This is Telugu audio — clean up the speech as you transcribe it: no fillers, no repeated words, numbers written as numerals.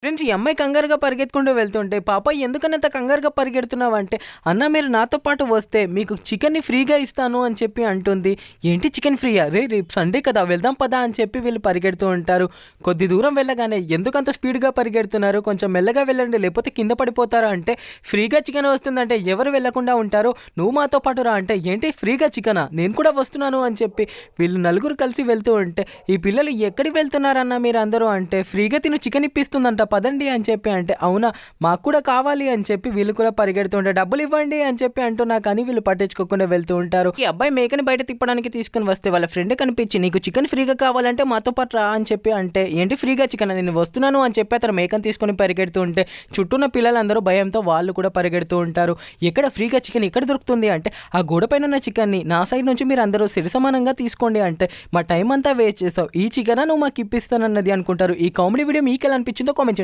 ఫ్రెండ్స్, ఈ అమ్మాయి కంగారుగా పరిగెత్తుకుంటూ వెళ్తుంటే, "పాప ఎందుకనంత కంగారుగా పరిగెడుతున్నావంటే, అన్న మీరు నాతో పాటు వస్తే మీకు చికెన్‌ని ఫ్రీగా ఇస్తాను" అని చెప్పి అంటుంది. ఏంటి చికెన్ ఫ్రీయా? రేపు సండే కదా! వెళ్దాం పదా అని చెప్పి వీళ్ళు పరిగెడుతూ ఉంటారు. కొద్ది దూరం వెళ్ళగానే ఎందుకంత స్పీడ్‌గా పరిగెడుతున్నారు? కొంచెం మెల్లగా వెళ్ళండి లేకపోతే కింద పడిపోతారు అంటే, ఫ్రీగా చికెన్ వస్తుందంటే ఎవరు వెళ్ళకుండా ఉంటారు? నువ్వు మాతో పాటు రా అంటే, ఏంటి ఫ్రీగా చికెనా? నేను కూడా వస్తున్నాను అని చెప్పి వీళ్ళు నలుగురు కలిసి వెళ్తూ ఉంటే, ఈ పిల్లలు ఎక్కడికి వెళ్తున్నారన్నా మీరందరూ అంటే, ఫ్రీగా తిను చికెన్ ఇప్పిస్తుందంట పదండి అని చెప్పి అంటే, అవునా మాకు కూడా కావాలి అని చెప్పి వీళ్ళు కూడా పరిగెడుతూ ఉంటారు. డబ్బులు ఇవ్వండి అని చెప్పి అంటున్నా కానీ వీళ్ళు పట్టించుకోకుండా వెళ్తూ ఉంటారు. ఈ అబ్బాయి మేకని బయట తిప్పడానికి తీసుకొని వస్తే వాళ్ళ ఫ్రెండ్ కనిపించి, నీకు చికెన్ ఫ్రీగా కావాలంటే మాతో పాటు రా అని చెప్పి అంటే, ఏంటి ఫ్రీగా చికెన్ నేను వస్తున్నాను అని చెప్పి అతను మేకని తీసుకొని పరిగెడుతూ ఉంటే, చుట్టూన్న పిల్లలందరూ భయంతో వాళ్ళు కూడా పరిగెడుతూ ఉంటారు. ఎక్కడ ఫ్రీగా చికెన్ ఎక్కడ దొరుకుతుంది అంటే, ఆ గోడ పైన ఉన్న చికెన్ని నా సైడ్ నుంచి మీరు అందరూ సరిసమానంగా తీసుకోండి అంటే, మా టైం అంతా వేస్ట్ చేసావు, ఈ చికెనా నువ్వు మాకు ఇప్పిస్తానన్నది అనుకుంటారు. ఈ కామెడీ వీడియో మీకు ఎలా అనిపించిందో కామెంట్ చేయండి.